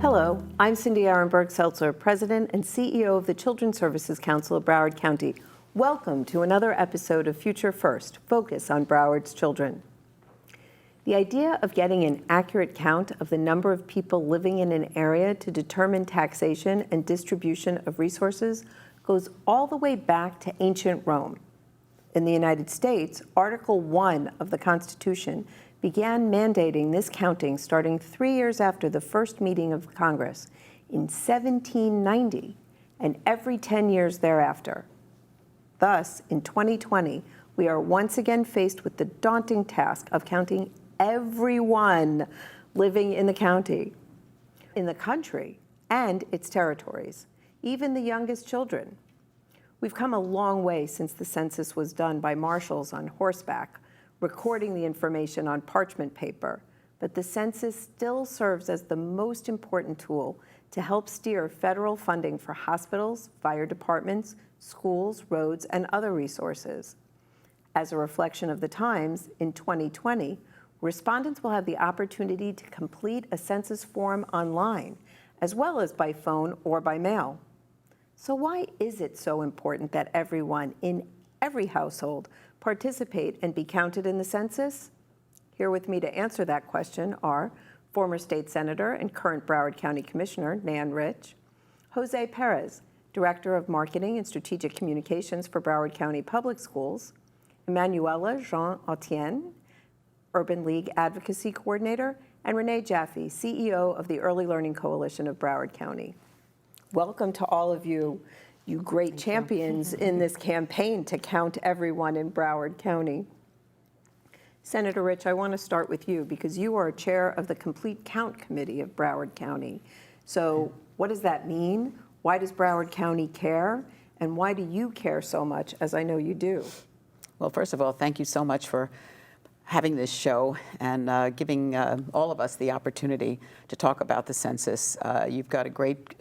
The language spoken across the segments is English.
Hello, I'm Cindy Arenberg-Seltzer, President and CEO of the Children's Services Council of Broward County. Welcome to another episode of Future First, Focus on Broward's Children. The idea of getting an accurate count of the number of people living in an area to determine taxation and distribution of resources goes all the way back to ancient Rome. In the United States, Article 1 of the Constitution began mandating this counting starting 3 years after the first meeting of Congress in 1790 and every 10 years thereafter. Thus, in 2020, we are once again faced with the daunting task of counting everyone living in the county, in the country, and its territories, even the youngest children. We've come a long way since the census was done by marshals on horseback, recording the information on parchment paper, but the census still serves as the most important tool to help steer federal funding for hospitals, fire departments, schools, roads, and other resources. As a reflection of the times, in 2020, respondents will have the opportunity to complete a census form online, as well as by phone or by mail. So why is it so important that everyone in every household participate and be counted in the census? Here with me to answer that question are former state senator and current Broward County Commissioner Nan Rich, Jose Perez, Director of Marketing and Strategic Communications for Broward County Public Schools, Emmanuela Jean-Etienne, Urban League Advocacy Coordinator, and Renee, Jaffe, CEO of the Early Learning Coalition of Broward County. Welcome to all of you, you great champions in this campaign to count everyone in Broward County. Senator Rich, I want to start with you because you are chair of the Complete Count Committee of Broward County. So what does that mean? Why does Broward County care? And why do you care so much, as I know you do? Well, first of all, thank you so much for having this show and giving all of us the opportunity to talk about the census. You've got a great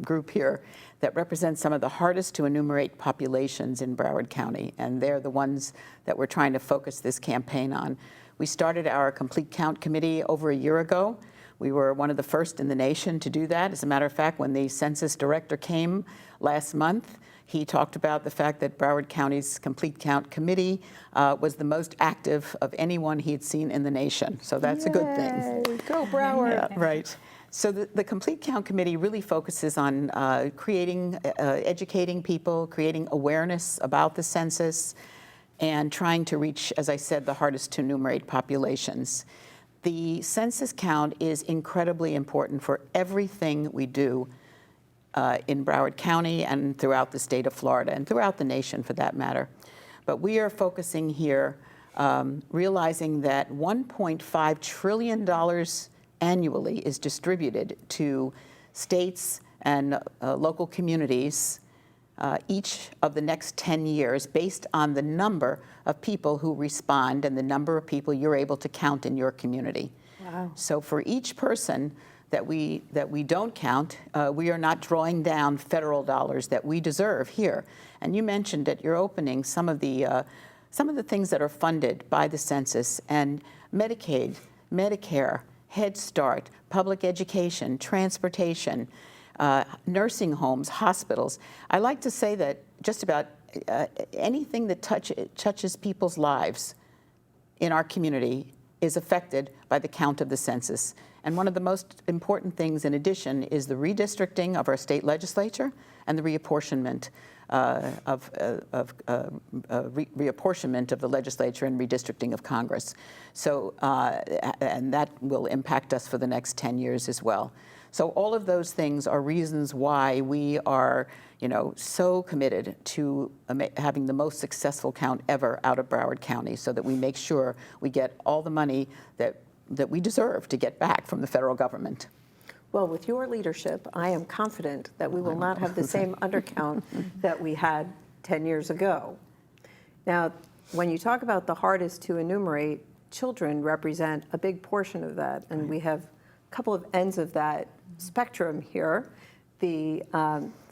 group here that represents some of the hardest to enumerate populations in Broward County, and they're the ones that we're trying to focus this campaign on. We started our Complete Count Committee over a year ago. We were one of the first in the nation to do that. As a matter of fact, when the Census Director came last month, he talked about the fact that Broward County's Complete Count Committee was the most active of anyone he had seen in the nation. So that's a good thing. Go Broward. Yeah, right. So the Complete Count Committee really focuses on educating people, creating awareness about the census, and trying to reach, as I said, the hardest to enumerate populations. The census count is incredibly important for everything we do in Broward County and throughout the state of Florida and throughout the nation for that matter. But we are focusing here, realizing that $1.5 trillion annually is distributed to states and local communities each of the next 10 years based on the number of people who respond and the number of people you're able to count in your community. Wow. So for each person that we don't count, we are not drawing down federal dollars that we deserve here. And you mentioned at your opening some of the things that are funded by the census, and Medicaid, Medicare, Head Start, public education, transportation, nursing homes, hospitals. I like to say that just about anything that touches people's lives in our community is affected by the count of the census. And one of the most important things, in addition, is the redistricting of our state legislature and the reapportionment reapportionment of the legislature and redistricting of Congress. So, and that will impact us for the next 10 years as well. So all of those things are reasons why we are, so committed to having the most successful count ever out of Broward County, so that we make sure we get all the money that we deserve to get back from the federal government. Well, with your leadership, I am confident that we will not have the same undercount that we had 10 years ago. Now, when you talk about the hardest to enumerate, children represent a big portion of that, and we have a couple of ends of that spectrum here, the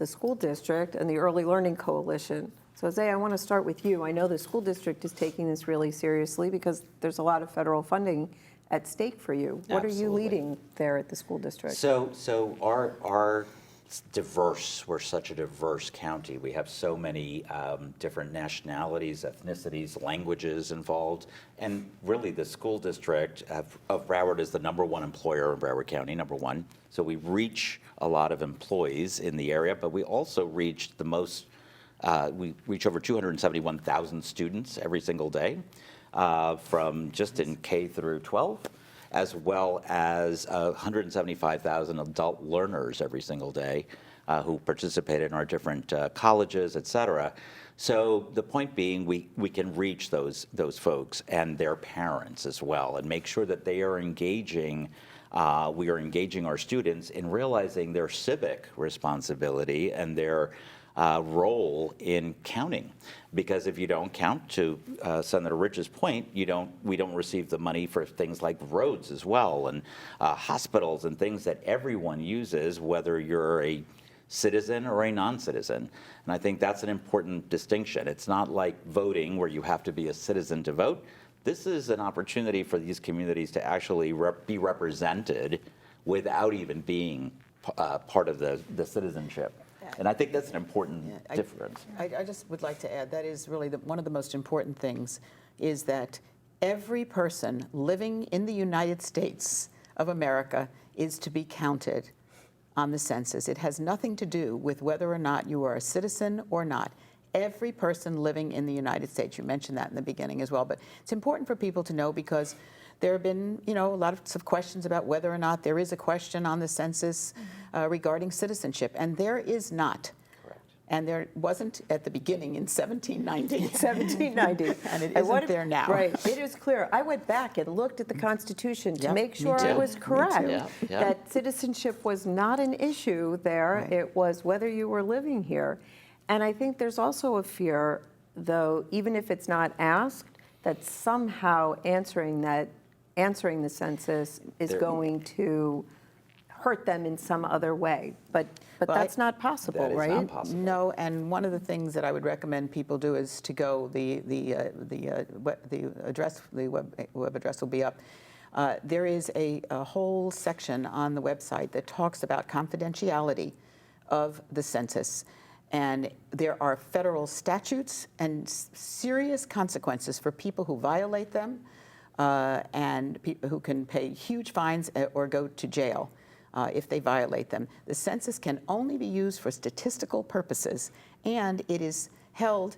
school district and the Early Learning Coalition. So Jose, I want to start with you. I know the school district is taking this really seriously because there's a lot of federal funding at stake for you. What are you Absolutely. leading there at the school district? So our diverse, we're such a diverse county. We have so many different nationalities, ethnicities, languages involved. And really the school district of Broward is the #1 employer in Broward County, #1. So we reach a lot of employees in the area, but we also reach the most, we reach over 271,000 students every single day from just in K through 12. As well as 175,000 adult learners every single day who participate in our different colleges, et cetera. So the point being, we can reach those folks and their parents as well and make sure that they are engaging, we are engaging our students in realizing their civic responsibility and their role in counting. Because if you don't count, to Senator Rich's point, we don't receive the money for things like roads as well, and hospitals and things that everyone uses, whether you're a citizen or a non-citizen. And I think that's an important distinction. It's not like voting where you have to be a citizen to vote. This is an opportunity for these communities to actually be represented without even being part of the citizenship. And I think that's an important difference. I just would like to add, that is really one of the most important things, is that every person living in the United States of America is to be counted on the census. It has nothing to do with whether or not you are a citizen or not. Every person living in the United States, you mentioned that in the beginning as well, but it's important for people to know because there have been, a lot of questions about whether or not there is a question on the census regarding citizenship, and there is not. Correct. And there wasn't at the beginning in 1790. 1790. And it isn't there now. Right, it is clear. I went back and looked at the Constitution to Yep, make me sure I too. was Me correct, too. Yeah, yeah. that citizenship was not an issue there. Right. It was whether you were living here. And I think there's also a fear, though, even if it's not asked, that somehow answering the census is going to hurt them in some other way. But Well, that's not possible, That is right? not possible. No, and one of the things that I would recommend people do is to go, the web address will be up. There is a whole section on the website that talks about confidentiality of the census. And there are federal statutes and serious consequences for people who violate them, and people who can pay huge fines or go to jail if they violate them. The census can only be used for statistical purposes, and it is held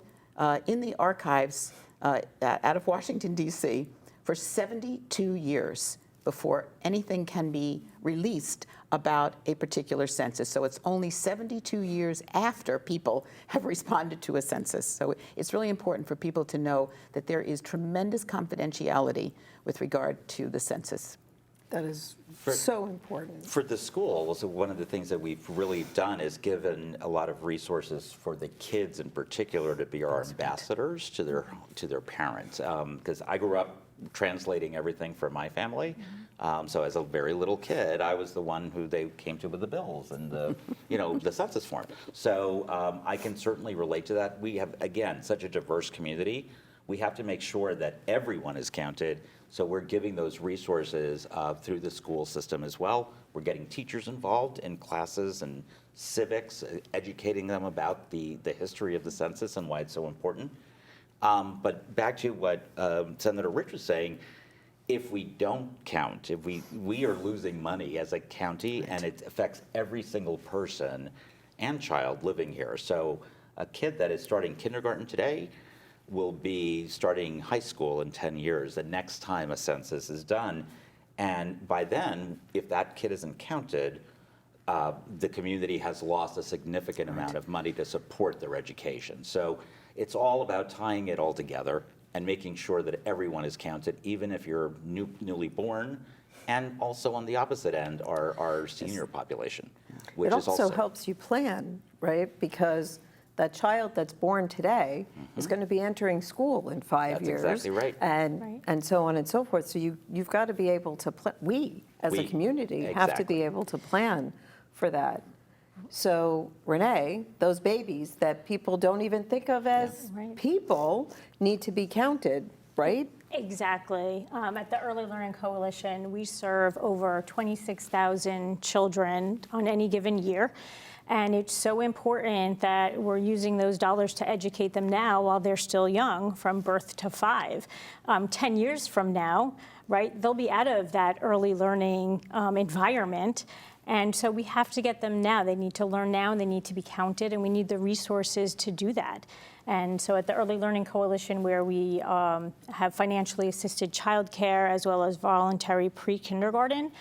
in the archives out of Washington, D.C. for 72 years before anything can be released about a particular census. So it's only 72 years after people have responded to a census. So it's really important for people to know that there is tremendous confidentiality with regard to the census. That is so important. For the schools, one of the things that we've really done is given a lot of resources for the kids in particular to be our ambassadors to their parents. Because I grew up translating everything for my family. So as a very little kid, I was the one who they came to with the bills and the, the census form. So I can certainly relate to that. We have, again, such a diverse community. We have to make sure that everyone is counted. So we're giving those resources through the school system as well. We're getting teachers involved in classes and civics, educating them about the history of the census and why it's so important. But back to what Senator Rich was saying, if we don't count, if we are losing money as a county, right, and it affects every single person and child living here. So a kid that is starting kindergarten today will be starting high school in 10 years, the next time a census is done. And by then, if that kid isn't counted, the community has lost a significant amount of money to support their education. So it's all about tying it all together and making sure that everyone is counted, even if you're newly born, and also on the opposite end, our senior population, which It is also helps you plan, right? Because that child that's born today is going to be entering school in 5 years. That's exactly right. And so on and so forth. So you've got to be able to plan. We, as a community, have to be able to plan for that. So, Renee, those babies that people don't even think of as people need to be counted, right? Exactly. At the Early Learning Coalition, we serve over 26,000 children on any given year. And it's so important that we're using those dollars to educate them now while they're still young, from birth to 5. 10 years from now, right, they'll be out of that early learning environment. And so we have to get them now. They need to learn now, and they need to be counted, and we need the resources to do that. And so at the Early Learning Coalition, where we have financially assisted childcare as well as voluntary pre-kindergarten,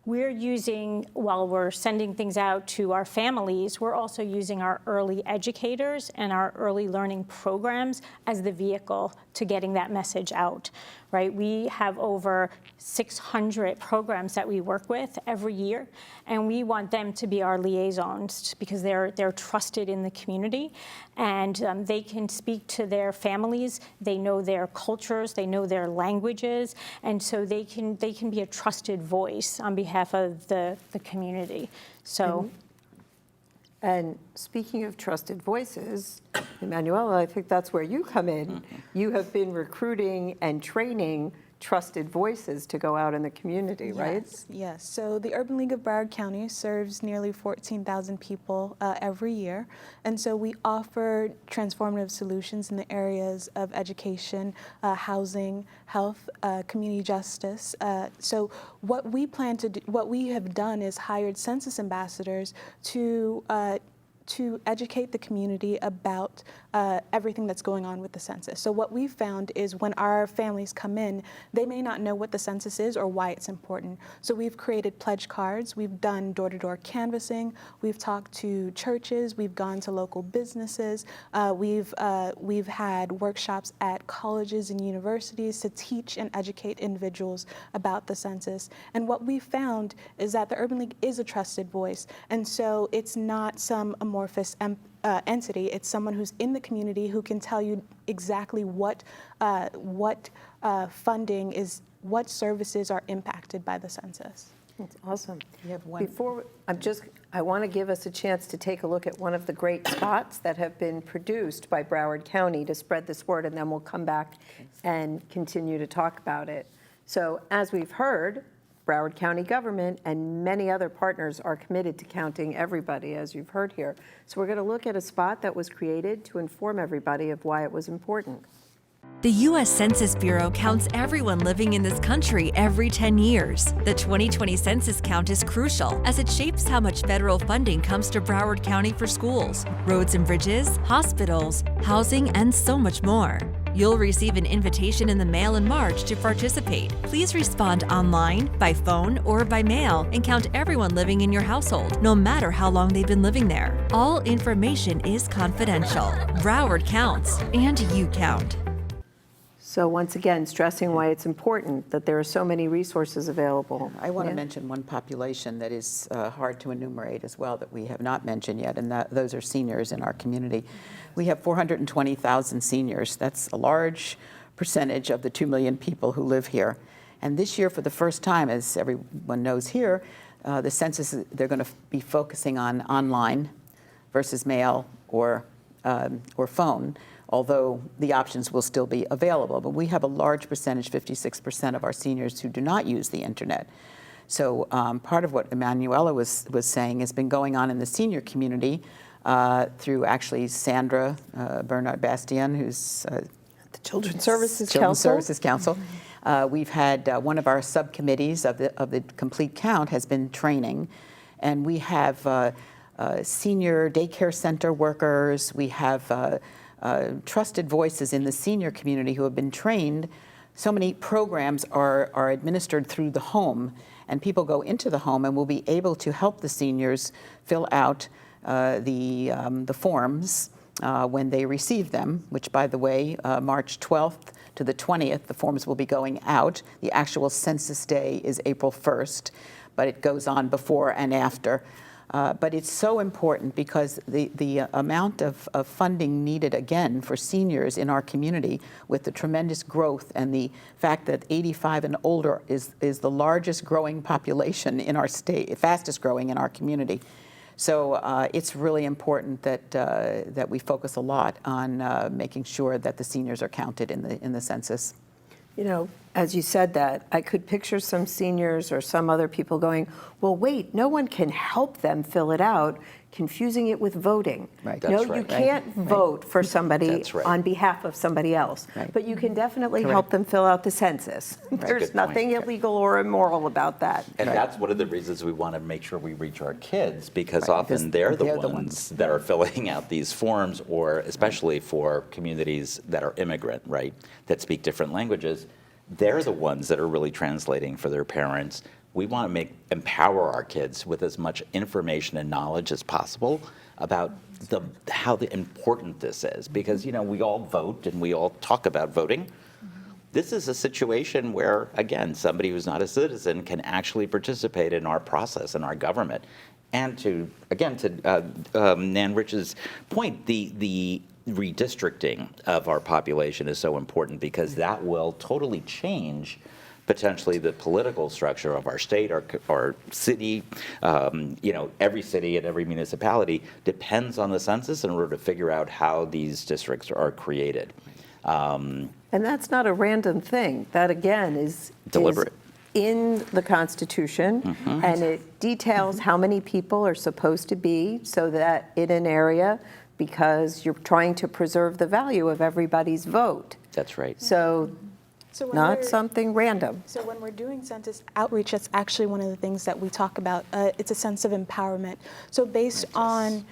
we're using, while we're sending things out to our families, we're also using our early educators and our early learning programs as the vehicle to getting that message out, right? We have over 600 programs that we work with every year, and we want them to be our liaisons because they're trusted in the community, and they can speak to their families. They know their cultures, they know their languages, and so they can be a trusted voice on behalf of the community. So. And speaking of trusted voices, Emmanuela, I think that's where you come in. You have been recruiting and training trusted voices to go out in the community, right? Yes. So the Urban League of Broward County serves nearly 14,000 people every year. And so we offer transformative solutions in the areas of education, housing, health, community justice. So what we plan to do, what we have done is hired census ambassadors to educate the community about everything that's going on with the census. So what we've found is when our families come in, they may not know what the census is or why it's important. So we've created pledge cards, we've done door-to-door canvassing, we've talked to churches, we've gone to local businesses, we've had workshops at colleges and universities to teach and educate individuals about the census. And what we found is that the Urban League is a trusted voice, and so it's not some amorphous entity. It's someone who's in the community who can tell you exactly what funding is, what services are impacted by the census. That's awesome. You have one. I want to give us a chance to take a look at one of the great spots that have been produced by Broward County to spread this word, and then we'll come back and continue to talk about it. So as we've heard, Broward County government and many other partners are committed to counting everybody, as you've heard here. So we're going to look at a spot that was created to inform everybody of why it was important. The U.S. Census Bureau counts everyone living in this country every 10 years. The 2020 census count is crucial as it shapes how much federal funding comes to Broward County for schools, roads and bridges, hospitals, housing, and so much more. You'll receive an invitation in the mail in March to participate. Please respond online, by phone, or by mail and count everyone living in your household, no matter how long they've been living there. All information is confidential. Broward counts, and you count. So once again, stressing why it's important that there are so many resources available. I want to mention one population that is hard to enumerate as well that we have not mentioned yet, and those are seniors in our community. We have 420,000 seniors. That's a large percentage of the 2 million people who live here. And this year, for the first time, as everyone knows here, the census, they're going to be focusing on online versus mail or phone, although the options will still be available. But we have a large percentage, 56% of our seniors, who do not use the internet. So part of what Emmanuela was saying has been going on in the senior community through actually Sandra Bernard Bastian, who's The Children's Services Children's Council. Services Council. We've had one of our subcommittees of the complete count has been training, and we have senior daycare center workers. We have trusted voices in the senior community who have been trained. So many programs are administered through the home, and people go into the home and will be able to help the seniors fill out the forms when they receive them, which, by the way, March 12th to the 20th, the forms will be going out. The actual census day is April 1st, but it goes on before and after. But it's so important because the amount of funding needed, again, for seniors in our community, with the tremendous growth and the fact that 85 and older is the largest growing population in our state, fastest growing in our community. So it's really important that we focus a lot on making sure that the seniors are counted in the census. You know, as you said that, I could picture some seniors or some other people going, well, wait, no one can help them fill it out, confusing it with voting. Right. No, That's you right. can't vote for somebody That's right. on behalf of somebody else. Right. But you can definitely Correct. help them fill out the census. Good There's point. nothing illegal or immoral about that. And that's one of the reasons we want to make sure we reach our kids, because Right, often because they're they're the the ones that are filling out these forms, or especially for communities that are immigrant, right, that speak different languages. They're the ones that are really translating for their parents. We want to empower our kids with as much information and knowledge as possible about how important this is, because we all vote and we all talk about voting. This is a situation where, again, somebody who's not a citizen can actually participate in our process and our government. And to Nan Rich's point, the redistricting of our population is so important, because that will totally change potentially the political structure of our state, our city. Every city and every municipality depends on the census in order to figure out how these districts are created. And that's not a random thing. That, again, is Deliberate. in the Constitution, and it details how many people are supposed to be, so that in an area, because you're trying to preserve the value of everybody's vote. That's right. So So when not we're- something random. So when we're doing census outreach, that's actually one of the things that we talk about. It's a sense of empowerment. So based on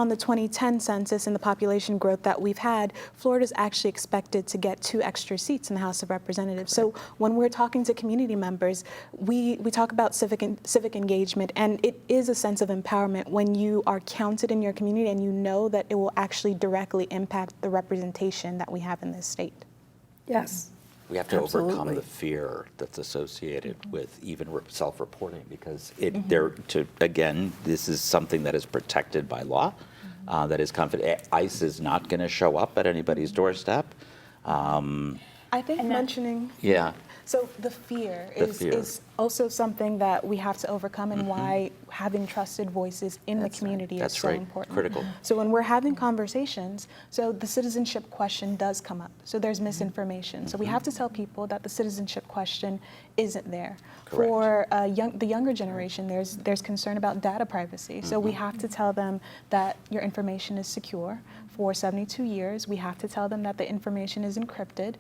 the 2010 census and the population growth that we've had, Florida's actually expected to get 2 extra seats in the House of Representatives. So when we're talking to community members, we talk about civic engagement, and it is a sense of empowerment when you are counted in your community and you know that it will actually directly impact the representation that we have in this state. Yes. We have to overcome Absolutely. the fear that's associated with even self-reporting, because this is something that is protected by law, that is confident. ICE is not going to show up at anybody's doorstep. I think mentioning Yeah. So the fear The is fear. is also something that we have to overcome, and why having trusted voices in the community That's is so right. important. Critical. So when we're having conversations, so the citizenship question does come up. So there's misinformation. So we have to tell people that the citizenship question isn't there. Correct. For the younger generation, there's concern about data privacy. So we have to tell them that your information is secure. For 72 years, we have to tell them that the information is encrypted.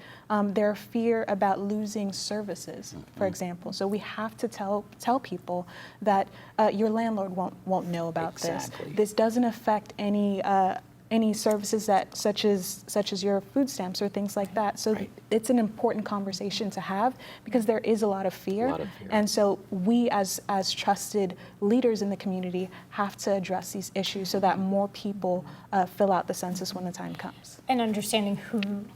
Their fear about losing services, for example. So we have to tell people that your landlord won't know about Exactly. this. This doesn't affect any services that such as your food stamps or things like that. So Right. it's an important conversation to have, because there is a lot of fear. A lot of fear. And so we as trusted leaders in the community have to address these issues so that more people fill out the census when the time comes. And understanding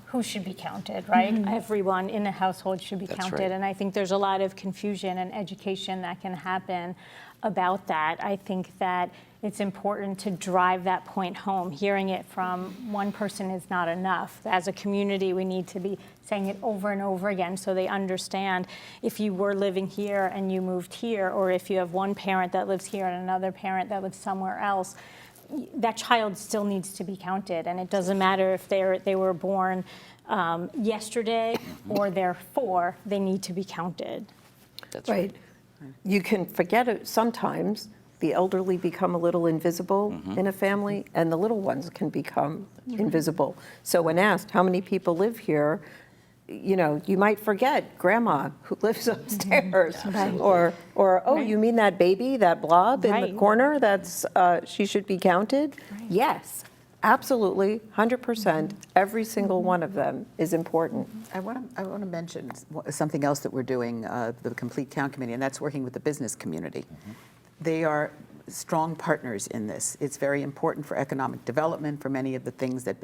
who should be counted, right? Everyone in a household should be That's counted. right. And I think there's a lot of confusion and education that can happen about that. I think that it's important to drive that point home. Hearing it from one person is not enough. As a community, we need to be saying it over and over again so they understand if you were living here and you moved here, or if you have one parent that lives here and another parent that lives somewhere else, that child still needs to be counted. And it doesn't matter if they were born yesterday or they're 4, they need to be counted. That's Right. You can forget it sometimes. The elderly become a little invisible in a family, and the little ones can become invisible. So when asked how many people live here, you might forget grandma who lives upstairs, or oh, you mean that baby, that blob in the Right. corner? That's she should be counted. Yes, absolutely, 100%. Every single one of them is important. I want to mention something else that we're doing, the Complete Count Committee, and that's working with the business community. They are strong partners in this. It's very important for economic development, for many of the things that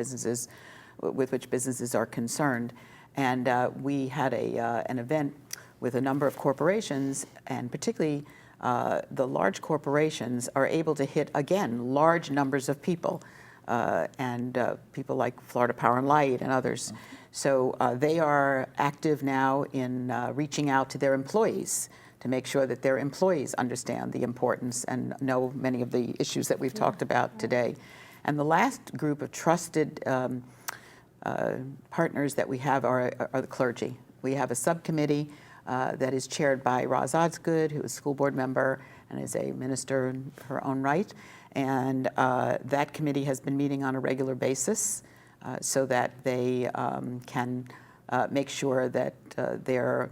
with which businesses are concerned. And we had an event with a number of corporations, and particularly the large corporations are able to hit, again, large numbers of people, and people like Florida Power and Light and others. So they are active now in reaching out to their employees to make sure that their employees understand the importance and know many of the issues that we've talked about today. And the last group of trusted partners that we have are the clergy. we have a subcommittee that is chaired by Roz Osgood, who is a school board member and is a minister in her own right. And that committee has been meeting on a regular basis so that they can make sure that their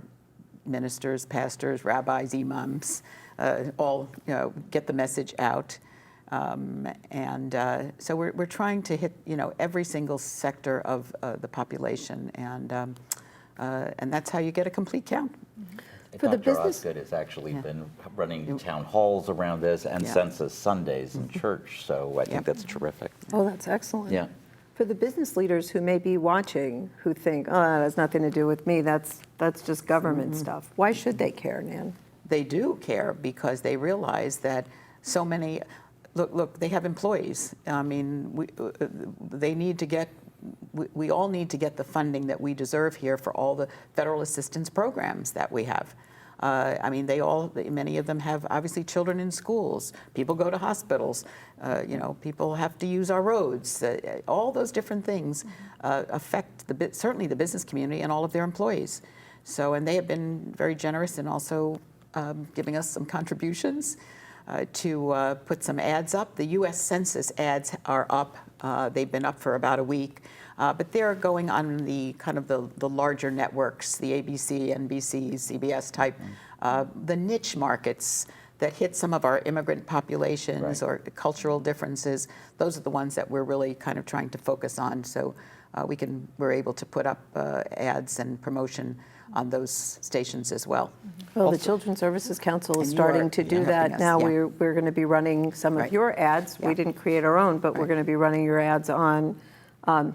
ministers, pastors, rabbis, imams, all get the message out. So we're trying to hit every single sector of the population, and that's how you get a complete count. For the Dr. business- Osgood has actually been running town halls around this and Yeah. Census Sundays in church, so I think that's terrific. Oh, that's excellent. Yeah. For the business leaders who may be watching, who think, oh, that has nothing to do with me, that's just government stuff. Why should they care, Nan? They do care because they realize that so many, look, they have employees. I mean, they need to get, we all need to get the funding that we deserve here for all the federal assistance programs that we have. I mean, many of them have obviously children in schools. People go to hospitals. People have to use our roads. All those different things affect certainly the business community and all of their employees. So, and they have been very generous in also giving us some contributions to put some ads up. The U.S. Census ads are up. They've been up for about a week. But they're going on the kind of the larger networks, the ABC, NBC, CBS type, the niche markets that hit some of our immigrant populations or cultural differences. Those are the ones that we're really kind of trying to focus on. So we're able to put up ads and promotion on those stations as well. Well, the Children's Services Council is And you are starting to do that helping us, now. yeah. We're going to be running some of Right. your ads. We Yeah. didn't create our own, but we're Right. going to be running your ads on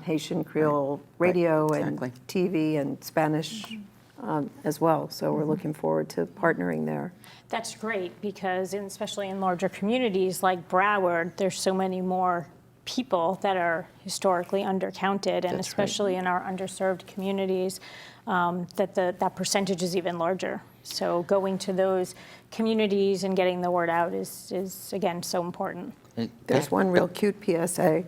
Haitian Creole radio exactly. and TV and Spanish as well. So we're looking forward to partnering there. That's great because especially in larger communities like Broward, there's so many more people that are historically undercounted, and That's right. especially in our underserved communities, that percentage is even larger. So going to those communities and getting the word out is again, so important. There's one real cute PSA.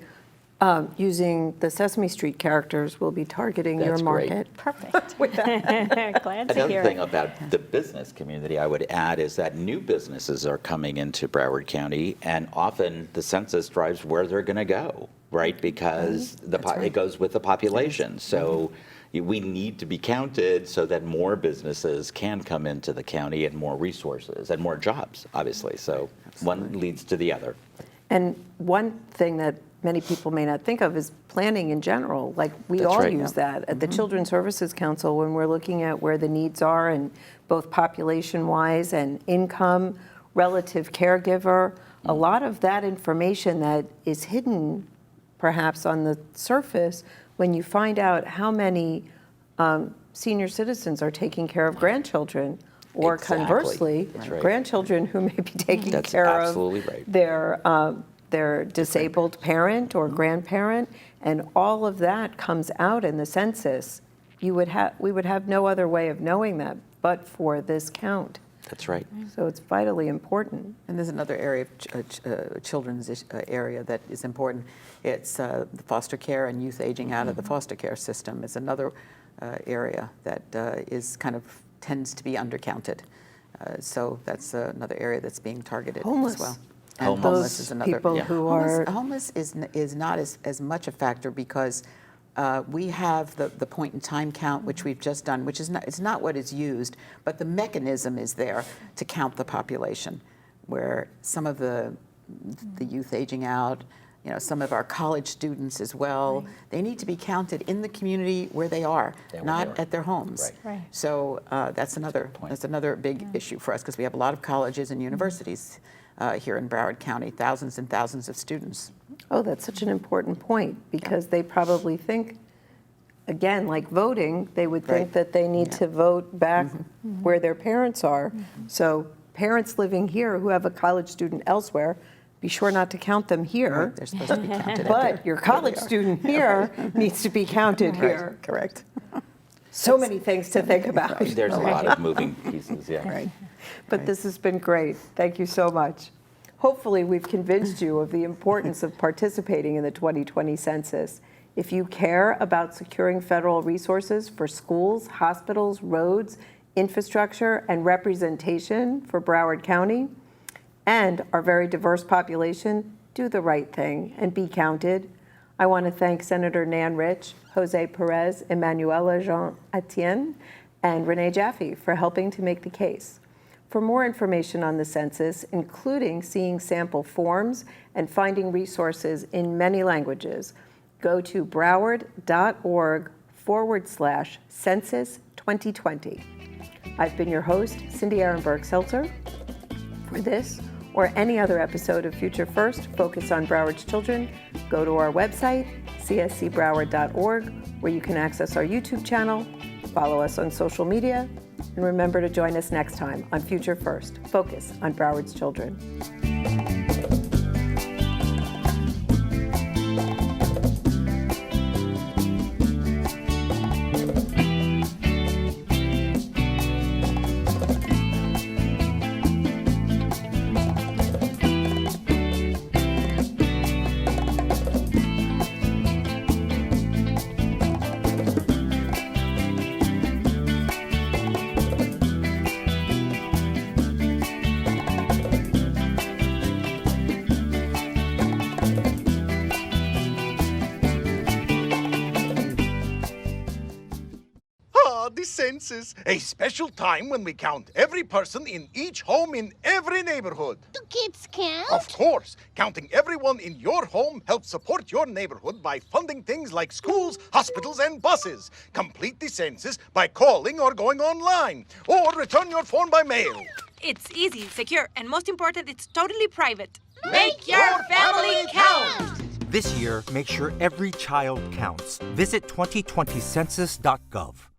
Using the Sesame Street characters, we'll be targeting your That's great. market. Perfect. Glad to Another hear thing it. about the business community I would add is that new businesses are coming into Broward County, and often the census drives where they're going to go, right? Because it goes with the population. So we need to be counted so that more businesses can come into the county and more resources and more jobs, obviously. So one leads to the other. And one thing that many people may not think of is planning in general. Like we That's all right. use that at the Children's Services Council when we're looking at where the needs are, and both population-wise and income, relative caregiver. A lot of that information that is hidden perhaps on the surface, when you find out how many senior citizens are taking care of grandchildren, or Exactly. conversely, That's right. grandchildren who may be taking That's care absolutely of right. their disabled parent or grandparent, and all of that comes out in the census. We would have no other way of knowing that but for this count. That's right. So it's vitally important. And there's another area of children's area that is important. It's the foster care and youth aging out of the foster care system is another area that is kind of tends to be undercounted. So that's another area that's being targeted Homeless. as well. Homeless. And homeless is another. People who are Homeless is not as much a factor because we have the point in time count, which we've just done, which is not, it's not what is used, but the mechanism is there to count the population, where some of the youth aging out, some of our college students as well, they need to be counted in the community where they are, Yeah, where not they are. at their homes. Right. Right. So that's another big issue for us because we have a lot of colleges and universities here in Broward County, thousands and thousands of students. Oh, that's such an important point, because they probably think, again, like voting, they would think Right. that they need to vote back where their parents are. So parents living here who have a college student elsewhere, be sure not to count them here. They're supposed to be counted. But your college student here needs to be counted here. Correct. So many things to think about. There's a lot of moving pieces, yeah. Right. But this has been great. Thank you so much. Hopefully, we've convinced you of the importance of participating in the 2020 census. If you care about securing federal resources for schools, hospitals, roads, infrastructure, and representation for Broward County and our very diverse population, do the right thing and be counted. I want to thank Senator Nan Rich, Jose Perez, Emmanuela, Jean-Etienne, and Renee Jaffe for helping to make the case. For more information on the census, including seeing sample forms and finding resources in many languages, go to broward.org/census 2020. I've been your host, Cindy Ehrenberg-Seltzer. For this or any other episode of Future First, Focus on Broward's Children, go to our website, cscbroward.org, where you can access our YouTube channel, follow us on social media, and remember to join us next time on Future First, Focus on Broward's Children. The census, a special time when we count every person in each home in every neighborhood. Do kids count? Of course, counting everyone in your home helps support your neighborhood by funding things like schools, hospitals, and buses. Complete the census by calling or going online, or return your form by mail. It's easy, secure, and most important, it's totally private. Make your family count! This year, make sure every child counts. Visit 2020census.gov.